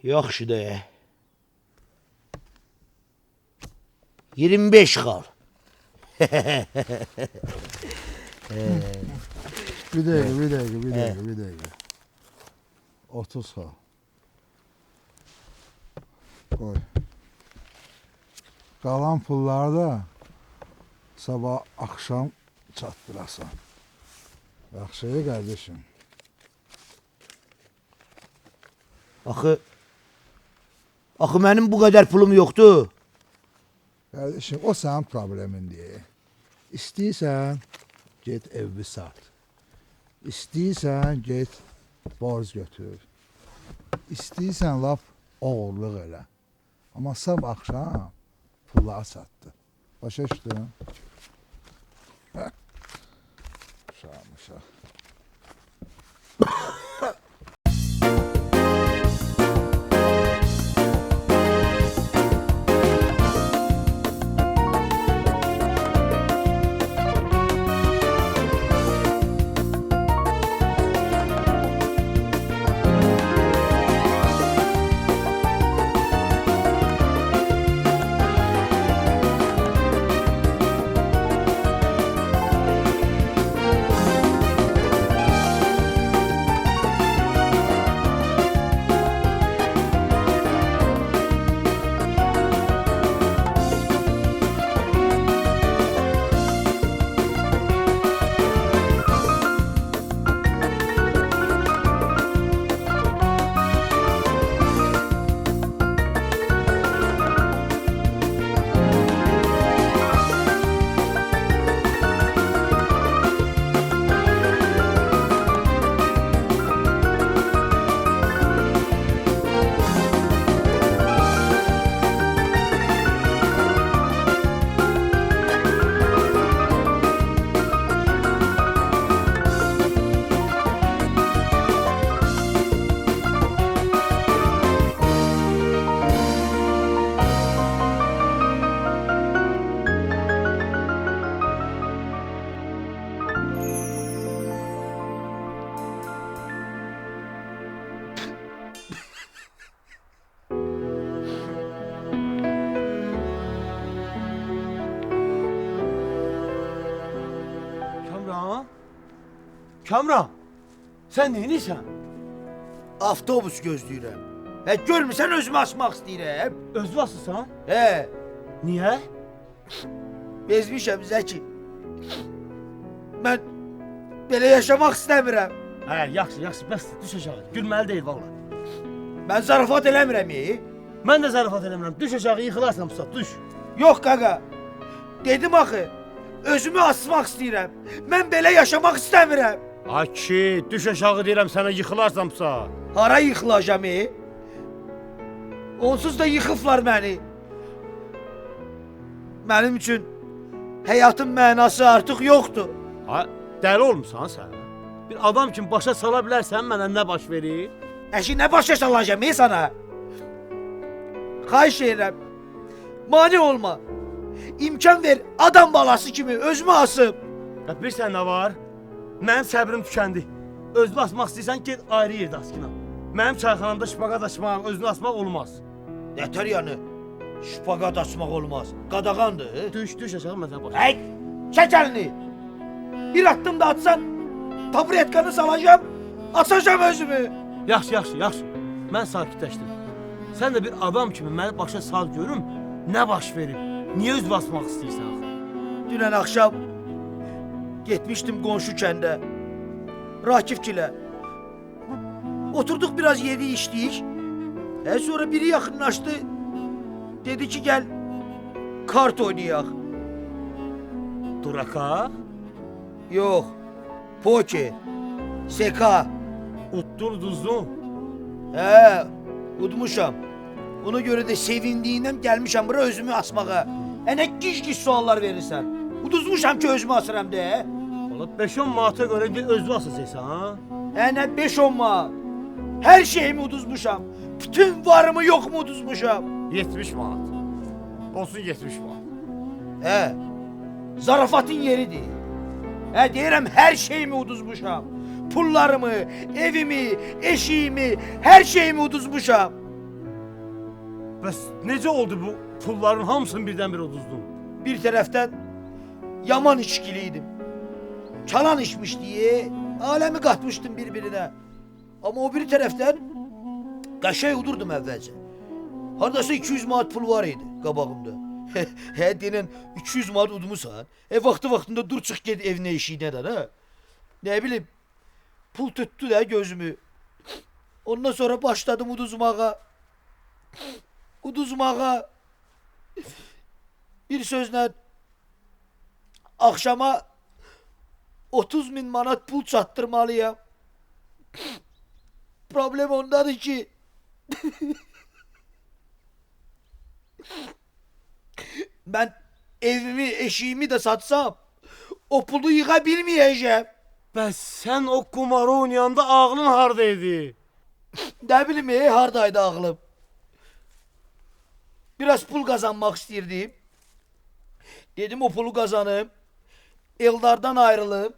Yaxşı da. 25 xal. Bir dakika. 30 xal. Qoy. Qalan pulları da sabah akşam çatdırasan. Yaxşı qardaşım. Axı mənim bu qədər pulum yoxdur. Kardeşim o senin problemin diye. İstiysen git evi sat. İstiysen git borç götür. İstiysen laf oğurluq elə. Ama sabah akşam pulları sattı. Başa düşdün? Uşaq. Kamran, sen neyinsən? Avtobus gözləyirəm. Görmürsən özümü açmaq istəyirəm. Özü asılsan? Niyə? Bezmişəm Zəki. Mən belə yaşamaq istəmirəm. Yaxşı, bəs düş aşağı. Gülməli deyil valla. Mən zarafat eləmirəm. Mən də zarafat eləmirəm. Düş aşağı, yıxılarsan bu saat, düş. Yox qaqa. Dedim axı, özümü asmaq istəyirəm. Mən belə yaşamaq istəmirəm. Ay kişi, düş aşağı deyirəm sənə, yıxılarsan bu saat. Hara yıxılacam? Onsuz da yıxıblar məni. Mənim üçün həyatın mənası artıq yoxdur. Ay, dəli olmusan sən? Bir adam kimi başa sala bilərsən mənə nə baş verir? Əşi, nə başa salacam sana? Xahiş edirəm, mane olma. İmkan ver, adam balası kimi özümü asım. Bilirsən nə var? Mənim səbrim tükəndi. Özünü asmaq istəyirsən, get ayrı yerdə askına. Mənim çayxanamda şpaqat açmaq, özünü asmaq olmaz. Nətər yəni? Şpaqat açmaq olmaz. Qadağandır. Düş aşağı mən sənə başa. Hey, çək əlini. Bir addım da atsan, taburetkanı salacağım, açacağım özümü. Yaxşı. Mən sakitləşdim. Sən də bir adam kimi məni başa sal görüm, nə baş verib? Niyə üz basmaq istəyirsən axı? Dünən axşam getmişdim qonşu kəndə, Rakifgilə. Oturduk biraz yedi içtik. Sonra biri yaxınlaşdı. Dedi ki gel kart oynayaq. Duraka? Yox, poker. Seka. Utdur duzdun. He, udmuşam. Ona göre de sevindiğinden gelmişəm bura özümü asmağa. Ne gic suallar verirsen. Uduzmuşam ki özümü asıram de. Ola 5-10 manata göre bir özlü asasıysan ha. Ne 5-10 manat. Her şeyimi uduzmuşam. Bütün varımı yok mu uduzmuşam. 70 manat. Olsun 70 manat. He, zarafatın yeridir. He, deyirəm her şeyimi uduzmuşam. Pullarımı, evimi, eşiğimi, her şeyimi uduzmuşam. Bəs necə oldu bu pulların hamısını birdən-bir uduzdun? Bir taraftan yaman içkiliydim. Çalan içmiş diye alemi katmıştım birbirine. Ama o bir taraftan kaşay udurdum evvelce. Hardasa 200 manat pul var idi qabağımda. He denen 200 manat udmusan. Vaxtında dur çık git evine eşiğine de ha. Ne bileyim. Pul tuttu da gözümü. Ondan sonra başladım uduzmağa. Uduzmağa. Bir sözle akşama 30 bin manat pul çattırmalıyım. Problem ondadır ki ben evimi, eşiğimi de satsam o pulu yıkabilmeyeceğim. Bəs sən o kumarı oynayanda ağlın hardaydı? Ne bileyim hardaydı ağlım. Biraz pul kazanmak istirdim. Dedim o pulu kazanım. Eldardan ayrılıp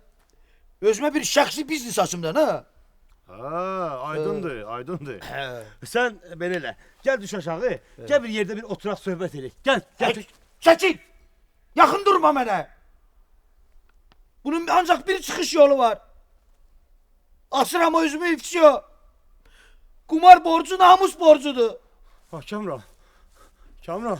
özüme bir şahsi biznes açımdan ha. Ha, aydındır, aydındır. Sən belə elə. Gəl düş aşağı. Gəl bir yerdə bir oturaq söhbət edək. Gəl, gəl. Çekil. Yakın durma bana. Bunun ancak bir çıkış yolu var. Asıram özümü ifşiyor. Kumar borcu namus borcudur. Bax Kamran. Kamran.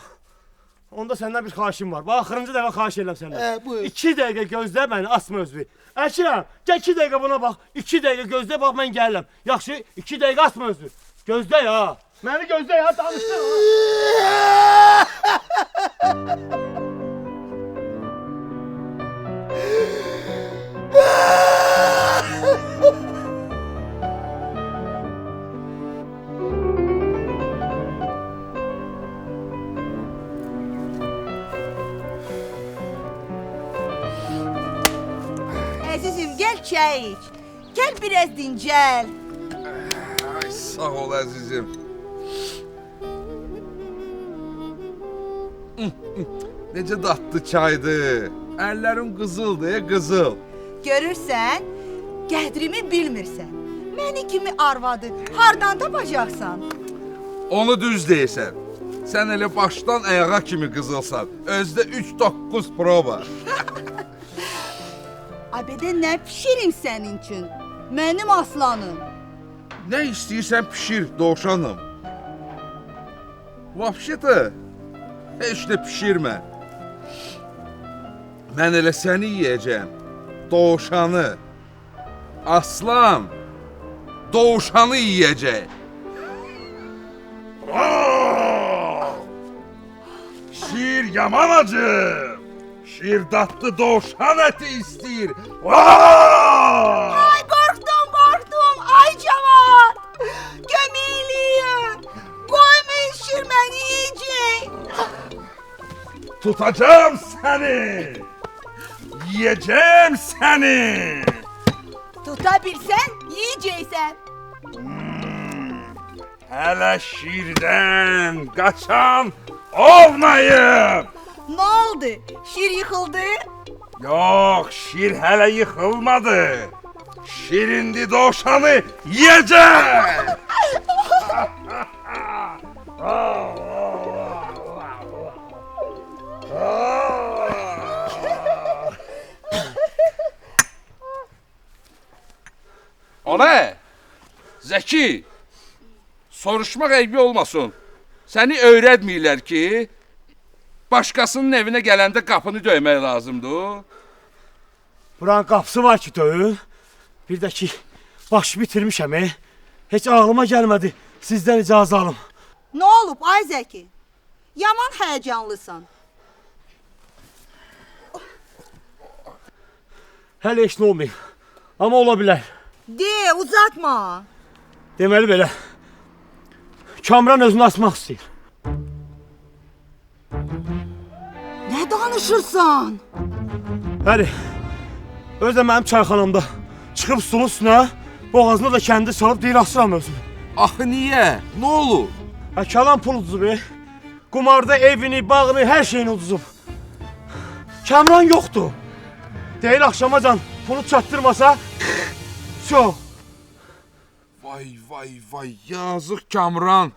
Onda səndən bir xahişim var. Bax, axırıncı dəfə xahiş edirəm səndən. Buyur. 2 dəqiqə gözlə məni, asma özünü. Əşirəm, gəl 2 dəqiqə buna bax. 2 dəqiqə gözlə, bax mən gəlirəm. Yaxşı, 2 dəqiqə asma özünü. Gözlə ya. Məni gözlə ya, danışdır. Azizim gel çay iç. Gel biraz dincel. Ay sağ ol əzizim. Necə dadlı çaydı. Əllərim qızıldı, qızıl. Görürsən, qədrimi bilmirsən. Məni kimi arvadı hardan tapacaqsan? Onu düz deyirsən. Sən elə başdan ayağa kimi qızılsan. Özdə 3-9 prova. Abədə nə pişirim sənin üçün? Mənim aslanım. Nə istəyirsən pişir, dovşanım. Vapşeta, heç də pişirmə. Mən elə səni yeyəcəm. Dovşanı. Aslan. Dovşanı yeyəcək. Şir yaman acı. Şir dadlı dovşan əti istəyir. Ay qorxdum, ay cavan. Gömülüyüm. Qoyma işir məni yiyəcək. Tutacağım seni. Yiyeceğim seni. Tuta bilsən, yiyəcəksən. Hele şirden kaçan olmayıp. Nə oldu? Şir yıxıldı? Yok, şir hele yıkılmadı. Şirindi dovşanı yiyecek. O ne? Zeki, soruşmaq eybi olmasın. Səni öyrətməyirlər ki, başqasının evinə gələndə qapını döymək lazımdır. Buranın qapısı var ki, döyün. Bir də ki, baş bitirmişəm. Heç ağlıma gəlmədi. Sizdən icazə alım. Nə olub ay Zəki? Yaman həyəcanlısan. Hələ heç nə olmayıb. Amma ola bilər. De, uzatma. Deməli belə. Kamran özünü asmaq istəyir. Nə danışırsan? Bəli. Özü də mənim çayxanamda. Çıxıb stolun üstünə, boğazına da kəndi salıb deyir asıram özünü. Axı niyə? Nə olur? Kalan pul uduzub. Qumarda evini, bağını, hər şeyini uduzub. Kamran yoxdur. Deyir axşamacan pulu çatdırmasa, çox. Vay, yazıq Kamran.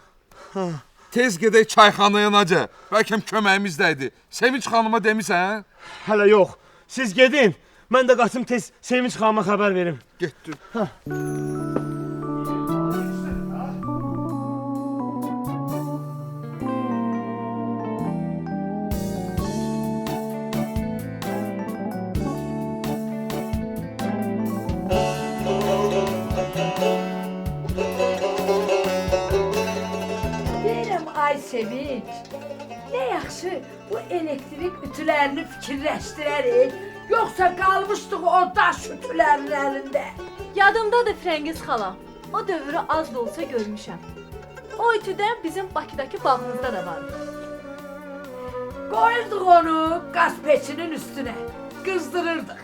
Tez gedək çayxanaya necə? Bəlkə köməyimiz dəydi. Sevinç xanıma demisən? Hələ yox. Siz gedin. Mən də qaçım tez Sevinç xanıma xəbər verim. Getdim. Deyirəm ay Sevinç, nə yaxşı bu elektrik ütülərini fikirləşdirərik, yoxsa qalmışdıq o daş ütülərinin əlində. Yadımdadır Frəngiz xala. O dövrü az da olsa görmüşəm. O ütüdən bizim Bakıdakı bağımızda da var. Qoyurduq onu qaz peçinin üstünə, qızdırırdıq.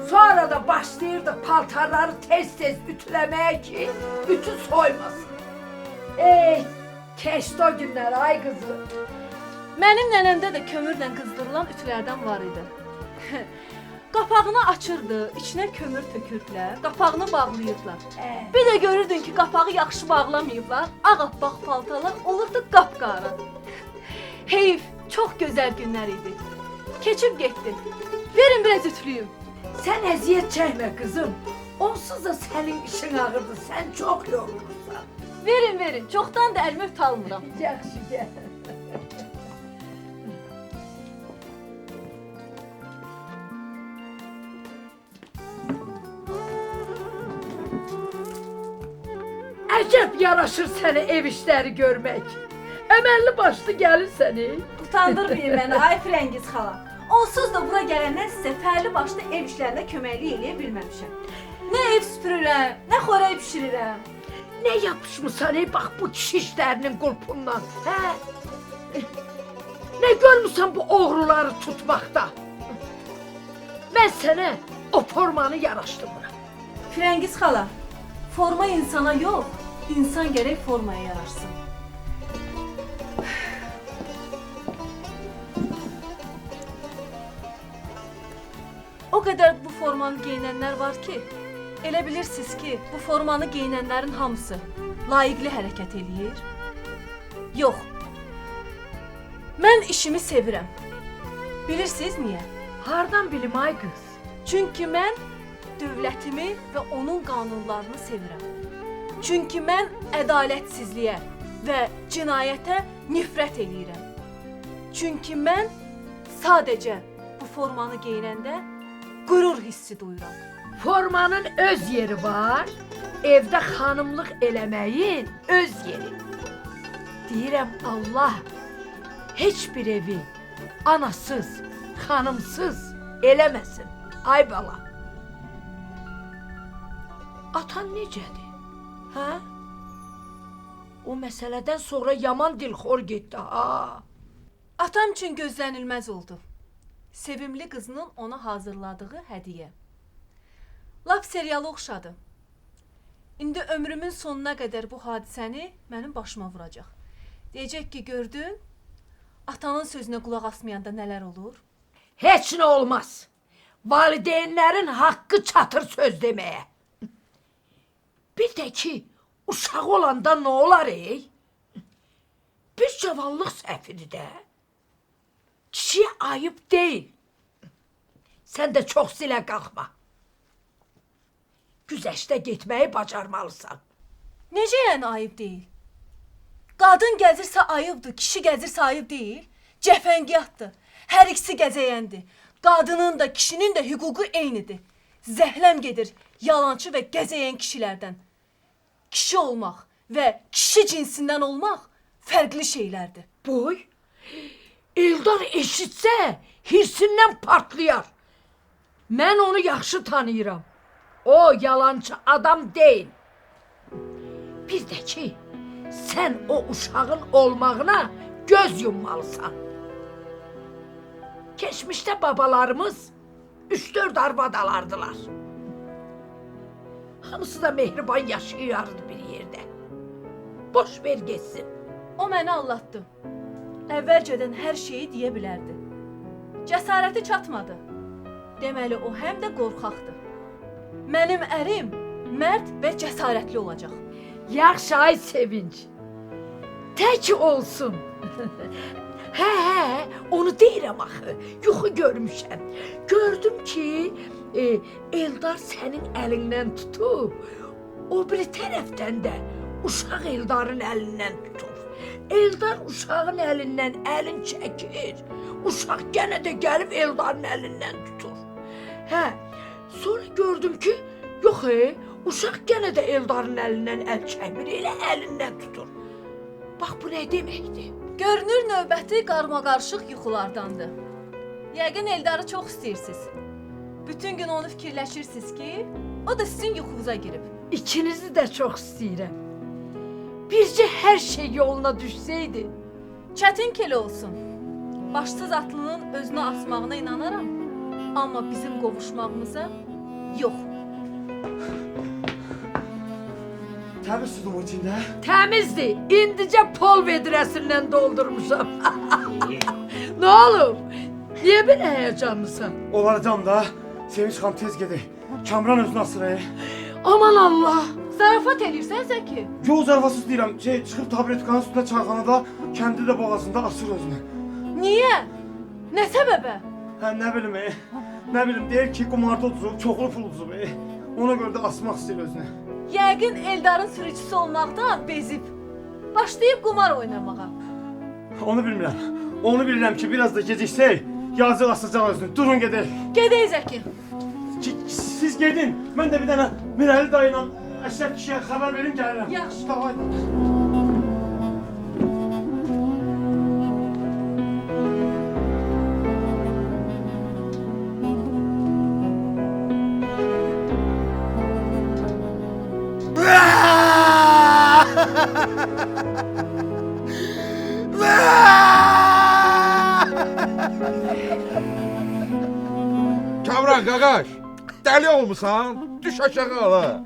Sonra da başlayırdıq paltarları tez-tez ütüləməyə ki, ütü soymasın. Ey, keçdi o günlər ay qızım. Mənim nənəmdə də kömürlə qızdırılan ütülərdən var idi. Qapağını açırdı, içinə kömür tökürdülər, qapağını bağlayırdılar. Bir də görürdün ki, qapağı yaxşı bağlamayıblar, ağappaq paltalar olurdu qapqara. Heyf, çox gözəl günlər idi. Keçib getdi. Verin biraz ütülüyüm. Sən əziyyət çəkmə qızım. Onsuz da sənin işin ağırdır, sən çox yorulursan. Verin, çoxdan da əlimi öt almıram. Yaxşı, gəl. Əcəb yaraşır sənə ev işləri görmək. Əməlli başlı gəlir səni. Utandırmayın məni, ay Frəngiz xala. Onsuz da bura gələndən sizə fərli başlı ev işlərində köməklik eləyə bilməmişəm. Nə ev süpürürəm, nə xörək bişirirəm. Nə yapışmısan ey bax bu kişi işlərinin qulpundan, hə? Nə görmüsən bu oğruları tutmaqda? Mən sənə o formanı yaraşdırmıram. Frəngiz xala, forma insana yox, insan gərək formaya yaraşsın. O qədər bu formanı geyinənlər var ki, elə bilirsiniz ki, bu formanı geyinənlərin hamısı layiqli hərəkət eləyir. Yox. Mən işimi sevirəm. Bilirsiniz niyə? Hardan bilim ay qız? Çünki mən dövlətimi və onun qanunlarını sevirəm. Çünki mən ədalətsizliyə və cinayətə nifrət eləyirəm. Çünki mən sadəcə bu formanı geyinəndə qürur hissi duyuram. Formanın öz yeri var, evdə xanımlıq eləməyin öz yeri. Deyirəm Allah heç bir evi anasız, xanımsız eləməsin. Ay bala. Atan necədir? Hə? O məsələdən sonra yaman dilxor getdi ha. Atam üçün gözlənilməz oldu. Sevimli qızının ona hazırladığı hədiyyə. Lap serialı oxşadı. İndi ömrümün sonuna qədər bu hadisəni mənim başıma vuracaq. Deyəcək ki, gördün, atanın sözünə qulaq asmayanda nələr olur? Heç nə olmaz. Valideynlərin haqqı çatır söz deməyə. Bir də ki, uşaq olanda nə olar ey? Bir cavanlıq səhvidir də. Kişiyə ayıb deyil. Sən də çox silə qalxma. Güzəştə getməyi bacarmalısan. Necə yəni ayıb deyil? Qadın gəzirsə ayıbdır, kişi gəzirsə ayıb deyil. Cəfəngiyatdır, hər ikisi gəzəyəndir. Qadının da, kişinin də hüququ eynidir. Zəhləm gedir yalançı və gəzəyən kişilərdən. Kişi olmaq və kişi cinsindən olmaq fərqli şeylərdir. Boy, Eldar eşitsə hirsindən partlayar. Mən onu yaxşı tanıyıram. O yalancı adam değil. Bir de ki sen o uşağın olmağına göz yummalısan. Geçmişte babalarımız 3-4 arvadalardılar. Hamısı da mehriban yaşayardı bir yerde. Boş ver geçsin. O məni aldatdı. Əvvəlcədən hər şeyi deyə bilərdi. Cəsarəti çatmadı. Deməli o həm də qorxaqdır. Mənim ərim mərd və cəsarətli olacaq. Yaxşı ay Sevinç. Tək olsun. Hə, onu deyirəm axı. Yuxu görmüşəm. Gördüm ki, Eldar sənin əlindən tutub, o biri tərəfdən də uşaq Eldarın əlindən tutur. Eldar uşağın əlindən əlin çəkir. Uşaq yenə də gəlib Eldarın əlindən tutur. Hə, sonra gördüm ki, yox uşaq yenə də Eldarın əlindən əl çəkmir, elə əlindən tutur. Bax bu nə deməkdir? Görünür növbəti qarmaqarışıq yuxulardandır. Yəqin Eldarı çox istəyirsiniz. Bütün gün onu fikirləşirsiniz ki, o da sizin yuxunuza girib. İkinizi də çox istəyirəm. Bircə hər şey yoluna düşsəydi. Çətin keli olsun. Başsız atlının özünü asmağına inanaram. Amma bizim qovuşmağımıza yox. Təmiz sudur o içində. Təmizdir. İndicə pol vedrəsindən doldurmuşam. Nə olub? Niyə belə həyəcanlısan? Olaracam da. Sevinç xanım tez gedək. Kamran özünü asır. Aman Allah! Zarafat eləyirsən Zəki? Yo zarafasız deyirəm. Çıxıb tabletkanın üstündə çayxanada, kəndi də boğazında asır özünü. Niyə? Nə səbəbə? Hə, nə bilim, nə bilim, deyir ki, qumarda uduzub, çoxlu pul uduzub, ona görə də asmaq istəyir özünü. Yəqin Eldarın sürücüsü olmaqdan bezib. Başlayıb qumar oynamağa. Onu bilmirəm. Onu bilirəm ki, biraz da geciksək, yazıq asacaq özünü. Durun gedək. Gedək Zəki. Siz gedin. Mən də bir dənə Mirəli dayıyla Əşrəf kişiyə xəbər verim gəlirəm. Yaxşı. Davay. Kamran qaqaş, dəli olmusan? Düş aşağı ala.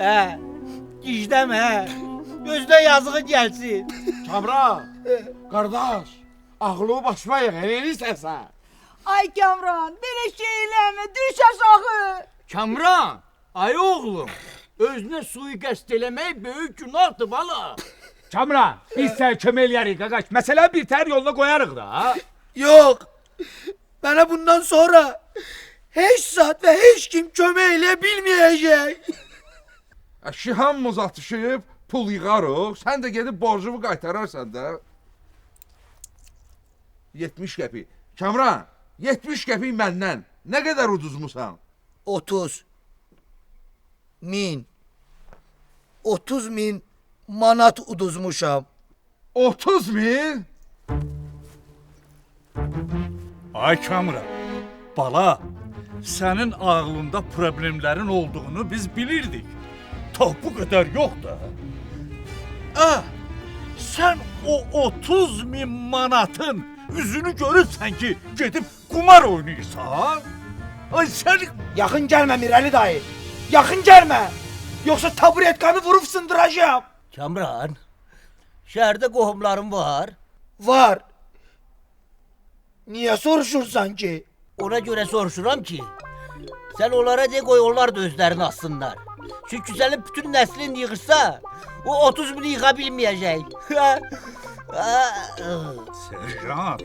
Hə, gicdəm hə. Gözdə yazığı gəlsin. Kamran, qardaş, ağlı başıma yığ, eləyirsən sən. Ay Kamran, belə şey eləmə, düş aşağı. Kamran, ay oğlum, özünə suiqəst eləmək böyük günahdır bala. Kamran, biz sənə kömək eləyərik qaqaş. Məsələ bir tər yoluna qoyarıq da. Yox. Mənə bundan sonra heç zat və heç kim kömək eləyə bilməyəcək. Şihamımız atışıb, pul yığarıq, sən də gedib borcumu qaytararsan da. 70 qəpik. Kamran, 70 qəpik məndən. Nə qədər uduzmusan? 30 min 30 min manat uduzmuşam. 30 min? Ay Kamran, bala, sənin ağlında problemlərin olduğunu biz bilirdik. Ta bu qədər yox da. Sən o 30 min manatın üzünü görürsən ki, gedib qumar oynayırsan. Ay sən... Yaxın gəlmə Mirəli dayı. Yaxın gəlmə. Yoxsa taburetkanı vurub sındıracağım. Kamran, şəhərdə qohumlarım var. Var. Niyə soruşursan ki? Ona görə soruşuram ki, sən onlara de qoy onlar da özlərini assınlar. Çünki sənin bütün nəslin yığırsa, o 30 bini yığa bilməyəcək. Serjant,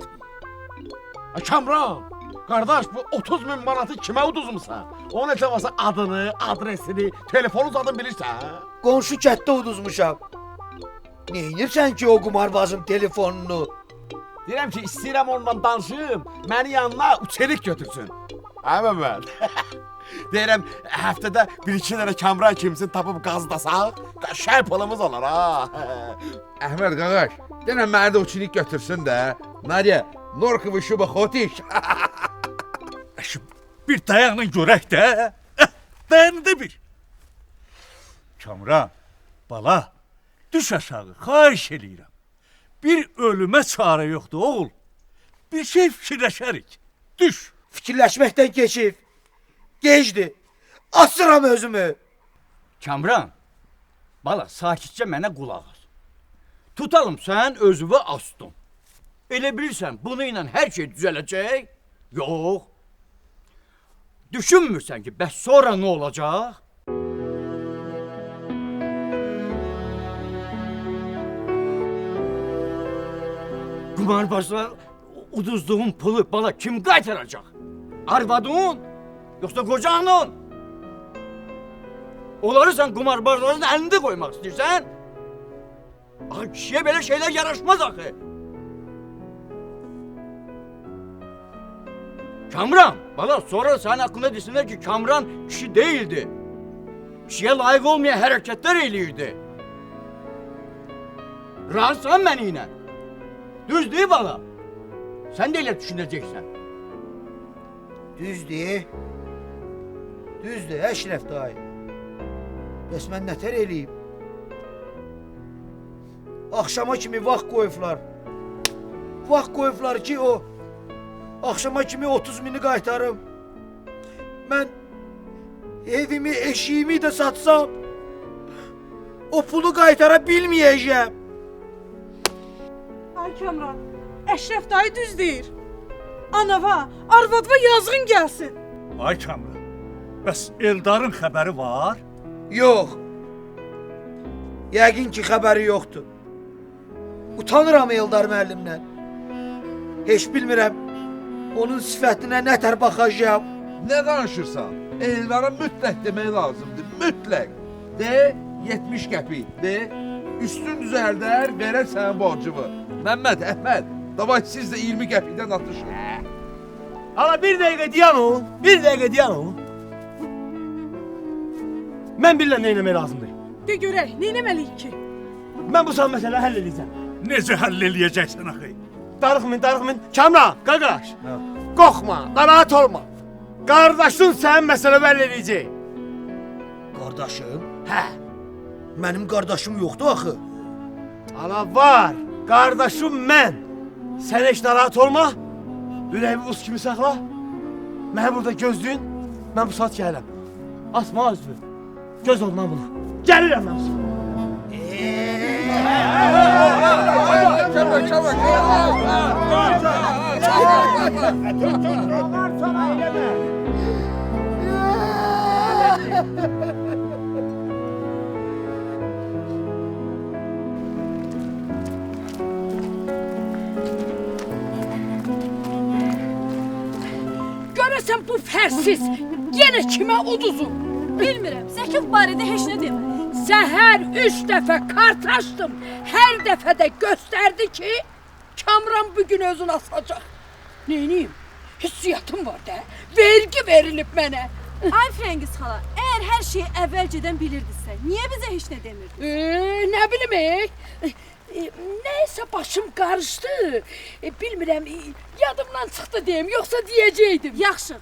Kamran, qardaş bu 30 min manatı kimə uduzmusan? O necə varsa adını, adresini, telefonu zadın bilirsən? Qonşu kətdə uduzmuşam. Neynirsən ki o qumarbazın telefonunu? Deyirəm ki, istəyirəm onunla danışım, məni yanına uçelik götürsün. Həmə mən. Deyirəm, həftədə bir-iki dənə Kamran kimsin tapıb qazdasaq, qəşəng pulumuz olar ha. Əhməd qaqaş, denə mənə də uçilik götürsün də. Nadia, Norkovu şuba xotiş. bir dayaqla görək də. dəyərini də bil. Kamran, bala, düş aşağı, xahiş eləyirəm. Bir ölümə çarə yoxdur, oğul. Bir şey fikirləşərik. Düş. Fikirləşməkdən keçib. Gecdi. Asıram özümü. Kamran, bala sakitcə mənə qulaq as. Tutalım sən özünü astın. Elə bilirsən bunu ilə hər şey düzələcək? Yox. Düşünmürsən ki, bəs sonra nə olacaq? Qumarbazlar uduzduğun pulu bala kim qaytaracaq? Arvadın, yoxsa qocanın? Onları sən qumarbazların əlində qoymaq istəyirsən? Axı kişiyə belə şeylər yaraşmaz axı. Kamran, bala sonra sənin haqqında desinlər ki, Kamran kişi değildi. Kişiyə layiq olmayan hərəkətlər eləyirdi. Razısan məni ilə? Düz deyil bala. Sən də elə düşünəcəksən. Düzdür. Düzdür, Əşrəf dayı. Bəs mən nətər eləyim? Axşama kimi vaxt qoyublar. Vaxt qoyublar ki, o axşama kimi 30.000-i qaytarım. Mən evimi, eşiyimi də satsam, o pulu qaytara bilməyəcəm. Ay Kamran, Əşrəf dayı düz deyir. Anava, arvadva yazğın gəlsin. Ay Kamran, bəs Eldarın xəbəri var? Yox. Yəqin ki, xəbəri yoxdur. Utanıram Eldar müəllimdən. Heç bilmirəm, onun sifətinə nətər baxacağım. Nə danışırsan? Ellara mütləq demək lazımdır. Mütləq. De, 70 qəpik. De, üstün düzəldər, verər sənin borcumu. Məmməd, Əhməd, davay siz də 20 qəpikdən atışın. Hala bir dəqiqə diyan o, bir dəqiqə diyan o. Mən bilirəm nə eləmək lazımdır. De görək, nə eləməliyik ki? Mən bu saat məsələ həll edəcəm. Necə həll eləyəcəksən axı? Darıxmayın. Kamran, qaqaş. Qorxma, narahat olma. Qardaşın sənin məsələmi həll edəcək. Qardaşım? Hə. Mənim qardaşım yoxdur axı. Ana var. Qardaşım mən. Sən heç narahat olma. Ürəyimi buz kimi saxla. Məni burada gözləyin. Mən bu saat gəlirəm. Asma özünü. Göz ol mən buna. Gəlirəm mən bu saat. Görəsən bu fərsiz yenə kimə uduzub? Bilmirəm, Zəkif barədə heç nə demədi. Səhər 3 dəfə kart açdım. Hər dəfə də göstərdi ki, Kamran bugün özünü asacaq. Neyniyim? Hissiyyatım var da. Vergi verilib mənə. Ay Frəngiz xala, əgər hər şeyi əvvəlcədən bilirdisə, niyə bizə heç nə demirdin? Nə bilim, nəysə başım qarışdı. Bilmirəm, yadımdan çıxdı deyim, yoxsa deyəcəkdim. Yaxşı,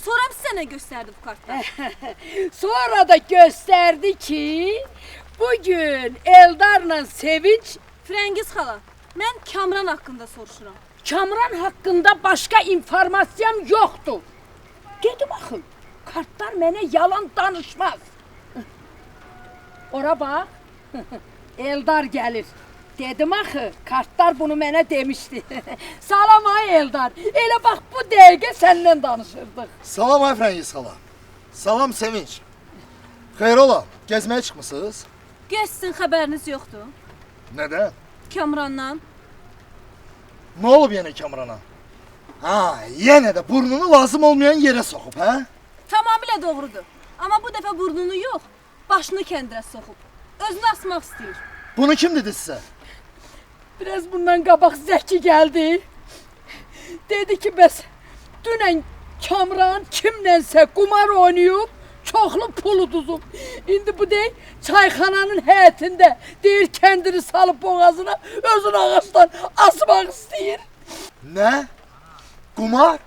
sonra sizə nə göstərdi bu kartlar? Sonra da göstərdi ki, bugün Eldarla Sevinç... Frəngiz xala, mən Kamran haqqında soruşuram. Kamran haqqında başqa informasiyam yoxdur. Dedim axı, kartlar mənə yalan danışmaz. Ora bax, Eldar gəlir. Dedim axı, kartlar bunu mənə demişdi. Salam ay Eldar, elə bax bu dəqiqə səndən danışırdıq. Salam ay Frəngiz xala. Salam Sevinç. Xeyr ola, gəzməyə çıxmısınız? Gəzsin xəbəriniz yoxdur. Nədən? Kamrandan. Nə olub yenə Kamrana? Ha, yenə də burnunu lazım olmayan yerə soxub, hə? Tamamilə doğrudur. Amma bu dəfə burnunu yox, başını kəndirə soxub. Özünü asmaq istəyir. Bunu kim dedi sizə? Biraz bundan qabaq Zəki gəldi. Dedi ki, bəs dünən Kamran kimlənsə qumar oynayıb, çoxlu pul uduzub. İndi bu deyil, çayxananın həyətində deyir kəndiri salıb boğazına, özünü ağacdan asmaq istəyir. Nə? Qumar?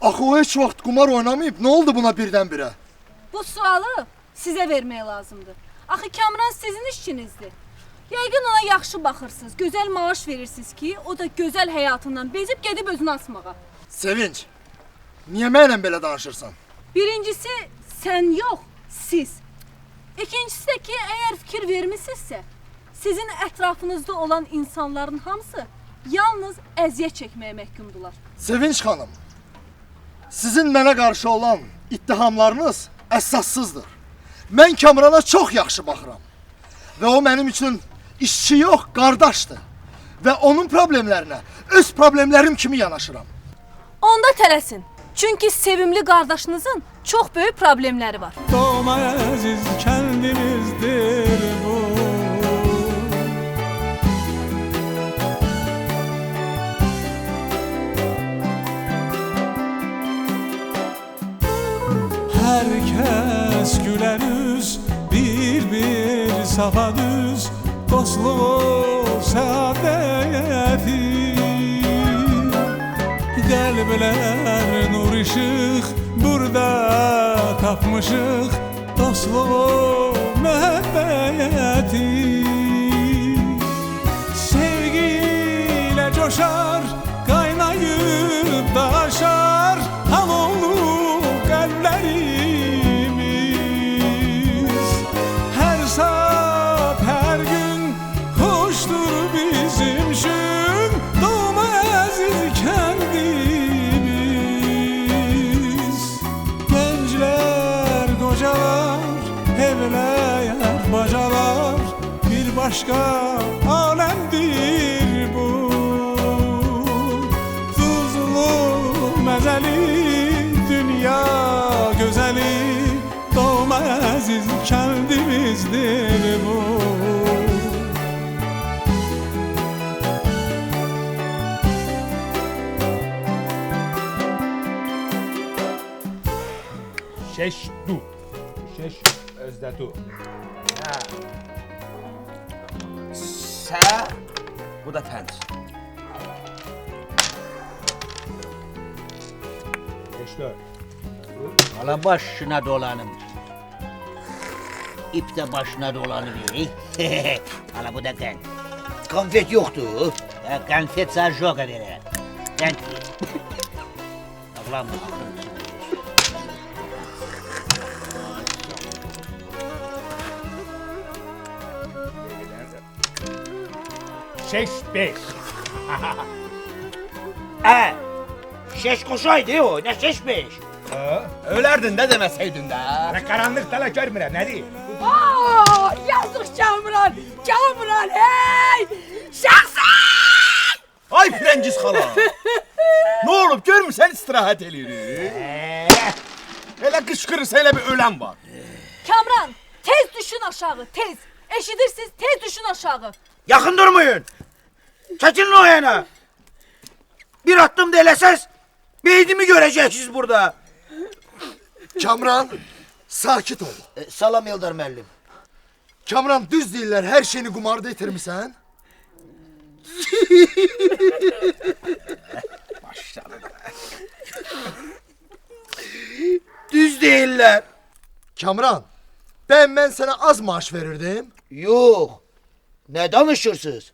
Axı o heç vaxt qumar oynamayıb, nə oldu buna birdən-birə? Bu sualı sizə vermək lazımdır. Axı Kamran sizin işçinizdir. Yəqin ona yaxşı baxırsınız, gözəl maaş verirsiniz ki, o da gözəl həyatından bezib gedib özünü asmağa. Sevinç, niyə mənlə belə danışırsan? Birincisi sən yox, siz. İkincisi də ki, əgər fikir vermisinizsə, sizin ətrafınızda olan insanların hamısı yalnız əziyyət çəkməyə məhkumdular. Sevinç xanım, sizin mənə qarşı olan ittihamlarınız əsassızdır. Mən Kamrana çox yaxşı baxıram. Və o mənim üçün işçi yox, qardaşdır. Və onun problemlərinə öz problemlərim kimi yanaşıram. Onda tələsin. Çünki sevimli qardaşınızın çox böyük problemləri var. Doğma əziz kəndimizdir bu. Hər kəs gülər üz, bir safa düz, dostluğu, səadəti. Qəlblər nur işıq, burada tapmışıq dostluğu, məhəbbəti. Sevgi ilə coşar, qaynayıb daşar, ham olur qəlblərimiz. Hər saat, hər gün xoşdur bizim üçün, doğma əziz kəndimiz. Gənclər, qocalar, evləyər, bacalar, bir başqa aləmdir bu. Tuzlu, məzəli, dünya gözəli, doğma əziz kəndimizdir bu. Şeş du. Şeş özdə du. Sə, bu da pəns. Şeş dört. Hala başına dolanım. İp de başına dolanır. Hala bu da kan. Konfet yoktu. Konfet sana joker eder. Konfet. Ağlama. Şeş beş. Şeş koşaydı o, ne şeş beş. Ölərdin də deməsəydin də. Nə qaranlıqda la görmürəm, nədir? Aa, yazıq Kamran! Kamran, hey! Şahsən! Ay Firəngiz xala. Nə olub, görmürsən istirahət eləyirik? Elə qışqırırsa elə bir ölən var. Kamran, tez düşün aşağı, tez. Eşidirsiniz, tez düşün aşağı. Yakın durmayın. Çekilin o yana. Bir attım da elesez, beynimi göreceksiniz burada. Kamran, sakit ol. Salam Eldar müəllim. Kamran, düz deyirlər, hər şeyini qumarda itirmisən? Düz değiller. Kamran, ben sənə az maaş verirdim. Yox. Ne danışırsınız?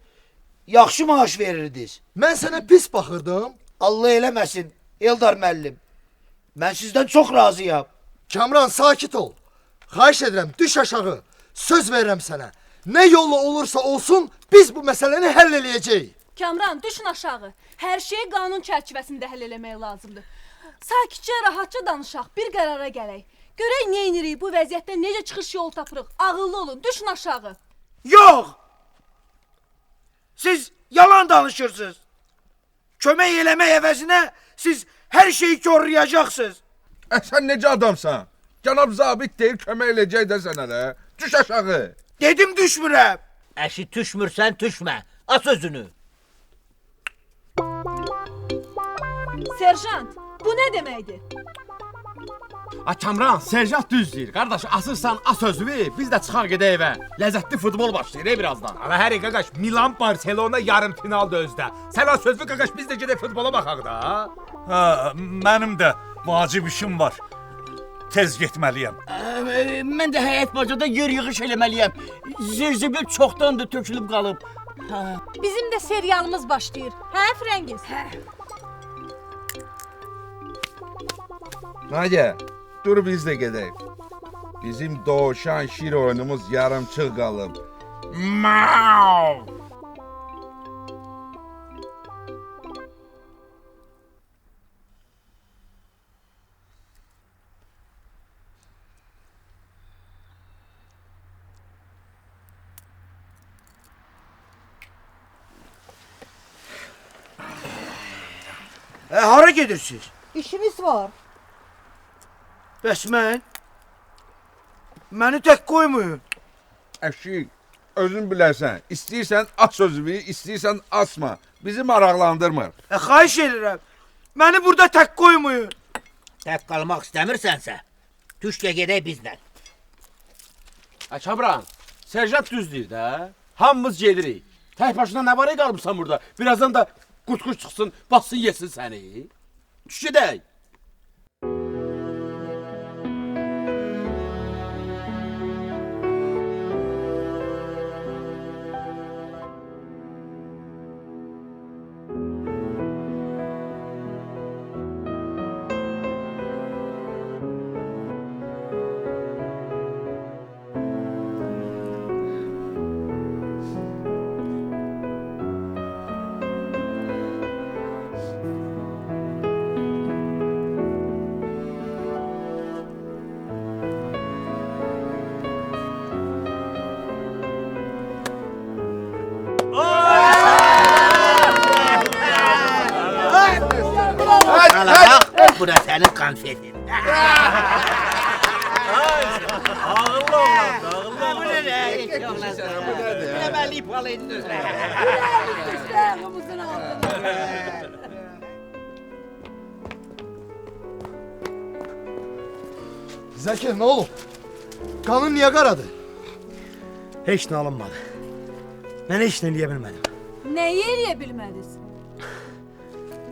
Yaxşı maaş verirdiniz. Mən sənə pis baxırdım. Allah eləməsin Eldar müəllim. Mən sizdən çox razıyam. Kamran, sakit ol. Xahiş edirəm, düş aşağı. Söz verirəm sənə. Nə yolla olursa olsun, biz bu məsələni həll eləyəcəyik. Kamran, düşün aşağı. Hər şeyi qanun çərçivəsində həll eləmək lazımdır. Sakitcə, rahatca danışaq, bir qərara gələk. Görək nə edirik, bu vəziyyətdə necə çıxış yolu tapırıq. Ağıllı olun, düşün aşağı. Yox! Siz yalan danışırsınız. Kömək eləmək əvəzinə siz hər şeyi korlayacaqsınız. Sən necə adamsan? Cənab zabit deyir, kömək eləyəcək də sənə də. Düş aşağı. Dedim düşmürəm. Əşi düşmürsən, düşmə. At sözünü. Serjant, bu nə deməkdir? Kamran, serjant düz deyir. Qardaş, asırsan as özünü, biz də çıxar gedək evə. Ləzzətli futbol başlayır birazdan. Ala hər qaqaş, Milan Barselona yarım finalda özdə. Sən az sözlü qaqaş, biz də gedək futbola baxaq da. Hə, mənim də vacib işim var. Tez getməliyəm. Mən də həyət bacada yer yığış eləməliyəm. Zirzibil çoxdandır tökülüb qalıb. Bizim də serialımız başlayır. Hə, Frəngiz? Nadia, dur biz də gedək. Bizim doğuşan şir oyunumuz yarımçıq qalıb. Mau! Hara gedirsiniz? İşimiz var. Bəs mən? Məni tək qoymayın. Əşik, özün bilərsən. İstəyirsən as sözünü, istəyirsən asma. Bizi maraqlandırmır. Xahiş edirəm. Məni burada tək qoymayın. Tək qalmaq istəmirsənsə, tüşlə gedək bizlə. Kamran, serjant düz deyir də. Hamımız gedirik. Tək başına nə var qalmışsan burada? Birazdan da qurtquş çıxsın, bassın yesin səni. Düş gedək. Bu da senin konfetin. Ağıllı oğlan, ağıllı oğlan. Hemen ipal edin. Zəki, nə olub? Qanın niyə qaradı? Heç nə alınmadı. Mən heç nə eləyə bilmədim. Nəyi eləyə bilmədiniz?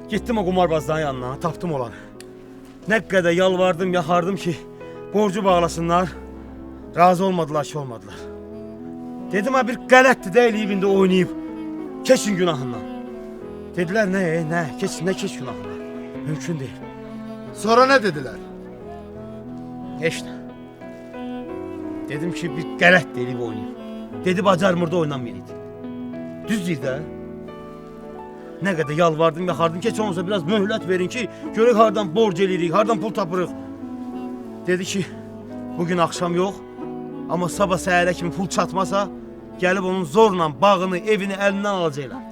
Gittim o qumarbazların yanına, tapdım onları. Nə qədər yalvardım, yaxardım ki, borcu bağlasınlar. Razı olmadılar ki, olmadılar. Dedim ha bir qələtdir də eləyib indi oynayıb. Keçin günahından. Dedilər nə, keç günahından. Mümkün deyil. Sonra nə dedilər? Heç nə. Dedim ki bir qələtdir eləyib oynayıb. Dedi bacarmırdı oynamayaydı. Düz deyir də. Nə qədər yalvardım, yaxardım ki, heç olmasa biraz möhlət verin ki, görək hardan borc eləyirik, hardan pul tapırıq. Dedi ki, bugün axşam yox, amma sabah səhərə kimi pul çatmasa, gəlib onun zorla bağını, evini əlindən alacaqlar.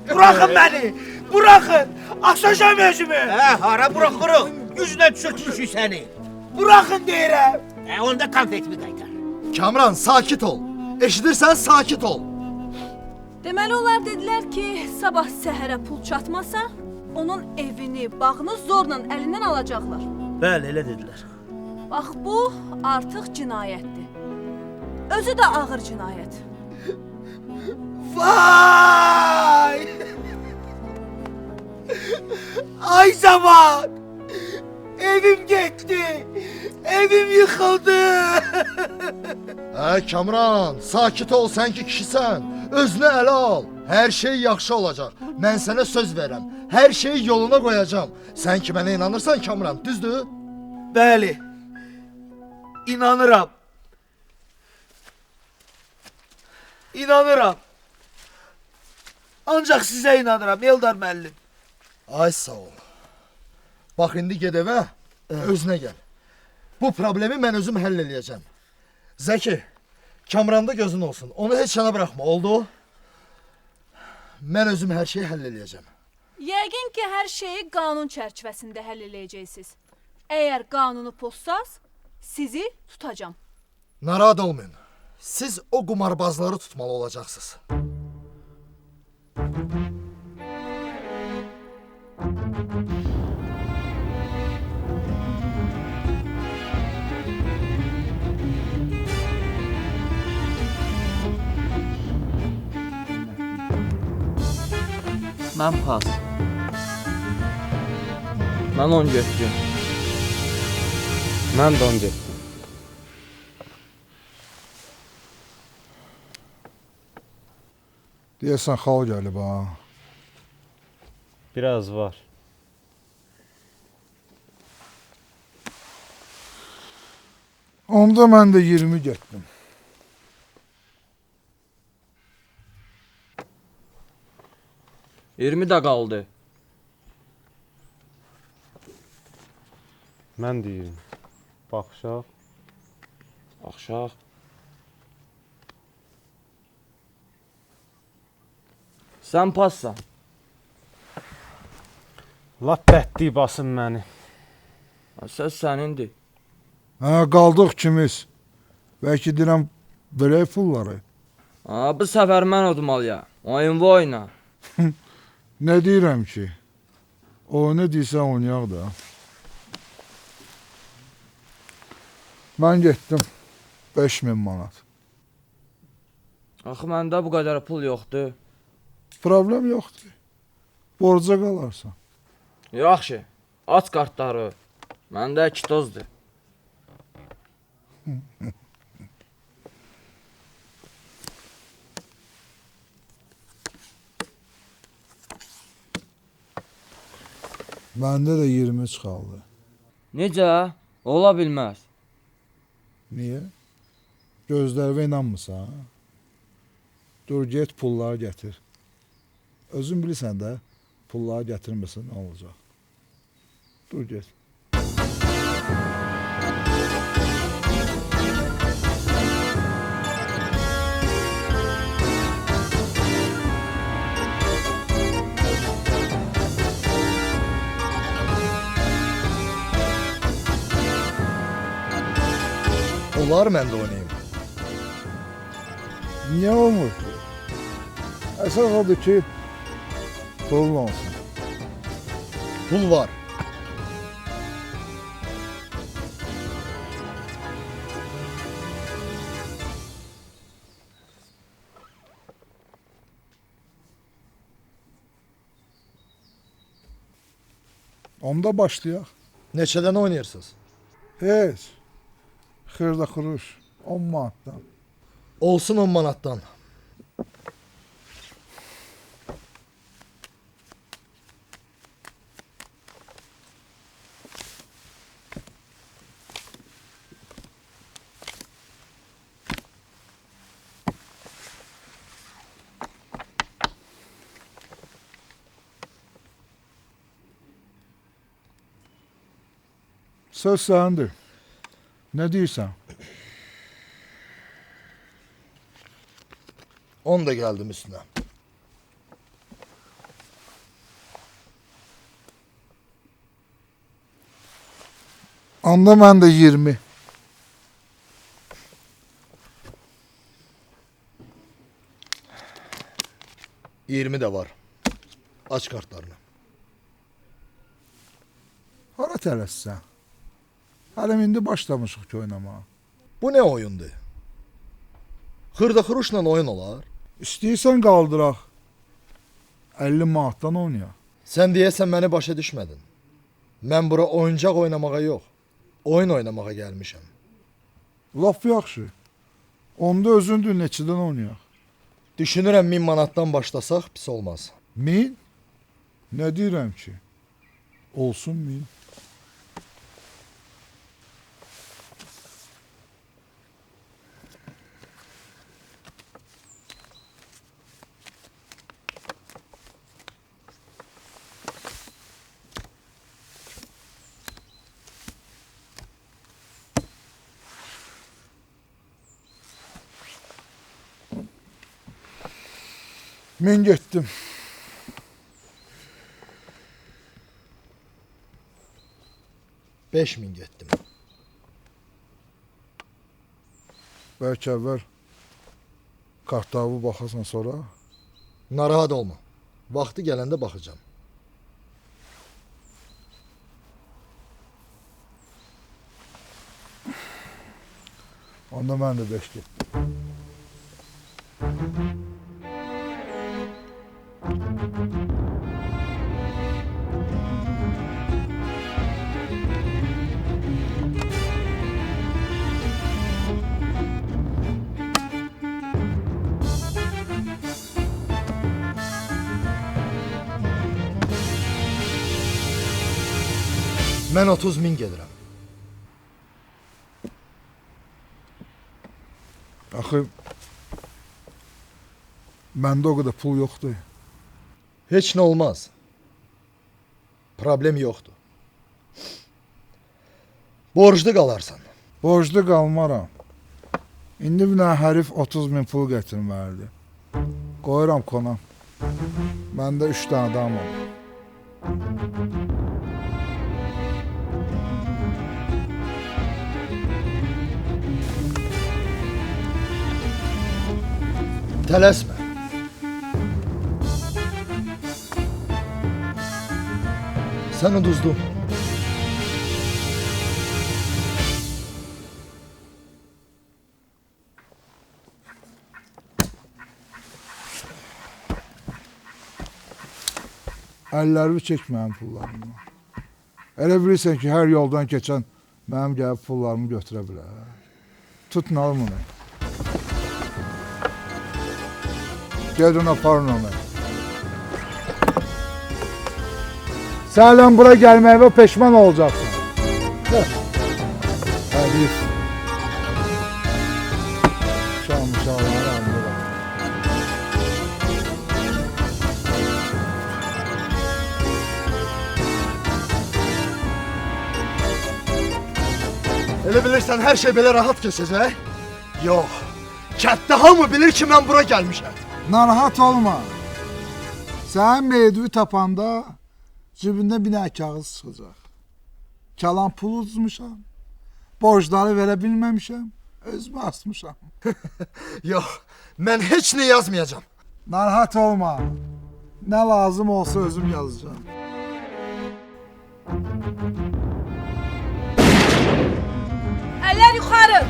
Bırakın beni! Bırakın! Asacağım özümü! Hara bırakırıq? Yüzüne düşürtmüşük seni. Bırakın deyirəm! Onda konfetimi qaytar. Kamran, sakit ol. Eşidirsən, sakit ol. Deməli onlar dedilər ki, sabah səhərə pul çatmasa, onun evini, bağını zorla əlindən alacaqlar. Bəli, elə dedilər. Bax bu artıq cinayətdir. Özü də ağır cinayət. Vay! Ay zaman! Evim gitti! Evim yıkıldı! Kamran, sakit ol, sən ki kişisən. Özünü ələ al. Hər şey yaxşı olacaq. Mən sənə söz verəm. Hər şeyi yoluna qoyacağam. Sən ki mənə inanırsan Kamran, düzdür? Bəli. İnanıram. İnanıram. Ancaq sizə inanıram, Eldar müəllim. Ay sağ ol. Bax indi ged evə, özünə gəl. Bu problemi mən özüm həll eləyəcəm. Zəki, Kamranda gözün olsun. Onu heç yana bırakma, oldu? Mən özüm hər şeyi həll eləyəcəm. Yəqin ki, hər şeyi qanun çərçivəsində həll eləyəcəksiniz. Əgər qanunu pozsaz, sizi tutacağam. Narahat olmayın. Siz o qumarbazları tutmalı olacaqsınız. Mən pas. Mən 10 götürüm. Mən də 10 getdim. Deyəsən xal gəlib ha. Biraz var. Onda mən də 20 getdim. $20 də qaldı. Mən deyirəm. Baxışaq. Baxışaq. Sən passan. Lap bəddi basın məni. Söz sənindir. Hə, qaldıq kimiz. Bəlkə deyirəm, verək pulları. Bu səfər mən udmalıyam. Oyun bu oyna. Nə deyirəm ki? O nə deyirsən oynayaq da. Mən getdim. 5000 manat. Axı məndə bu qədər pul yoxdur. Problem yoxdur. Borca qalarsan. Yaxşı, aç kartları. Məndə 2 tozdur. Məndə də 20 çıxaldı. Necə? Ola bilməz. Niyə? Gözlərimə inanmırsan? Dur, get pulları gətir. Özün bilirsən də, pulları gətirməsən nə olacaq? Dur, get. Olar mən də oynayayım. Niyə olmur ki? Əsas odur ki, pulun olsun. Pul var. Onda başlayaq. Neçədən oynayırsınız? Heç. Xırda xuruş. 10 manatdan. Olsun 10 manatdan. Söz sənindir. Nə deyirsən? 10 da gəldim üstünə. Onda mən də 20. $20 də var. Aç kartlarını. Hara tələssən? Hələ indi başlamışıq ki oynamağa. Bu nə oyundur? Xırda xuruşla oyun olar. İstəyirsən qaldıraq. 50 manatdan oynayaq. Sən deyəsən məni başa düşmədin. Mən bura oyuncaq oynamağa yox, oyun oynamağa gəlmişəm. Laf yaxşı. Onda özündür neçədən oynayaq. Düşünürəm 1000 manatdan başlasaq pis olmaz. 1000? Nə deyirəm ki? Olsun 1000. Min getdim. $5000 getdim. Bəlkə əvvəl kartlarına baxasan sonra. Narahat olma. Vaxtı gələndə baxacağam. Onda mən də 5 getdim. Mən 30.000 gedirəm. Axı məndə o qədər pul yoxdur. Heç nə olmaz. Problem yoxdur. Borclu qalarsan. Borclu qalmaram. İndi bir dənə hərif 30.000 pul gətirməlidir. Qoyuram konam. Məndə 3 dənə adam var. Tələsmə. Sən uduzdun. Əllərimi çək mənim pullarımdan. Elə bilirsən ki, hər yoldan keçən mənim gəlib pullarımı götürə bilər. Tut nə bunu. Gedin aparın onu. Sən bura gəlməyivə peşman olacaqsın. Hədif. Şamşaları andıram. Elə bilirsən hər şey belə rahat keçəcək? Yox. Kətdə hamı bilir ki, mən bura gəlmişəm. Narahat olma. Sən meyduyu tapanda cibində bir dənə kağız çıxacaq. Kalan pul uzmuşam. Borcları verə bilməmişəm. Özümü asmışam. Yox, mən heç nə yazmayacağam. Narahat olma. Nə lazım olsa özüm yazacağım. Əllər yuxarı.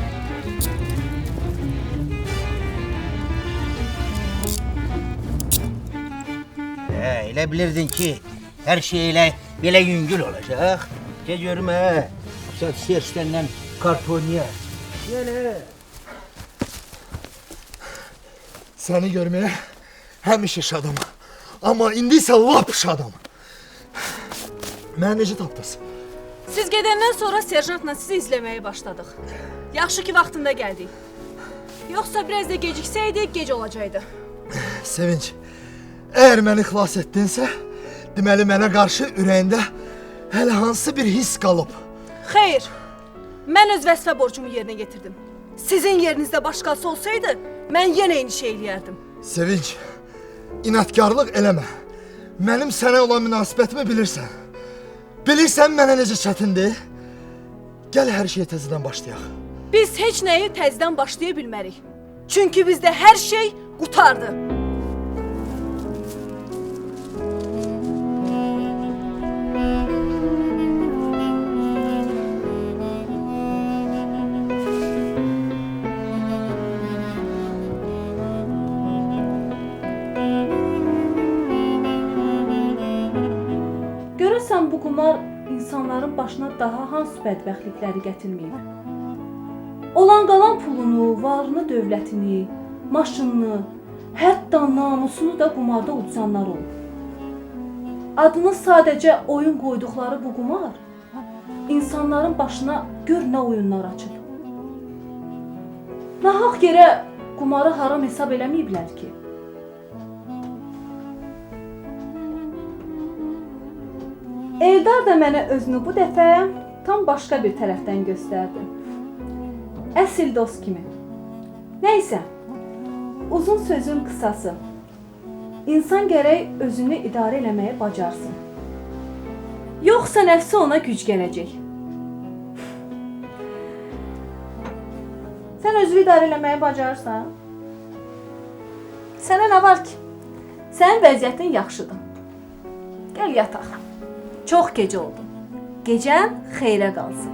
Elə bilirdin ki, hər şey belə yüngül olacaq. Gel görmə. Saat serstəndən kartoniya. Gələ. Səni görməyə həmişə şadam. Amma indi isə lap şadam. Mənə necə tapdınız? Siz gedəndən sonra serjantla sizi izləməyə başladıq. Yaxşı ki, vaxtında gəldik. Yoxsa biraz da geciksəydik, gec olacaqdı. Sevinç, əgər məni xilas etdinsə, deməli mənə qarşı ürəyində hələ hansı bir his qalıb. Xeyr, mən öz vəzifə borcumu yerinə getirdim. Sizin yerinizdə başqası olsaydı, mən yenə eyni şey eləyərdim. Sevinç, inatkarlıq eləmə. Mənim sənə olan münasibətimi bilirsən. Bilirsən mənə necə çətindir? Gəl hər şeyə təzədən başlayaq. Biz heç nəyi təzədən başlaya bilmərik. Çünki bizdə hər şey qutardı. Görəsən bu qumar insanların başına daha hansı bədbəxtlikləri gətirməyib? Olan qalan pulunu, varını, dövlətini, maşınını, hətta namusunu da qumarda uduzanlar olub. Adını sadəcə oyun qoyduqları bu qumar insanların başına gör nə oyunlar açıb. Nahaq yerə qumarı haram hesab eləməyiblər ki. Eldar da mənə özünü bu dəfə tam başqa bir tərəfdən göstərdi. Əsl dost kimi. Nəysə, uzun sözün qısası. İnsan gərək özünü idarə eləməyə bacarsın. Yoxsa nəfsi ona güc gələcək. Sən özünü idarə eləməyə bacarsan? Sənə nə var ki? Sənin vəziyyətin yaxşıdır. Gəl yataq. Çox gecə oldu. Gecən xeyrə qalsın.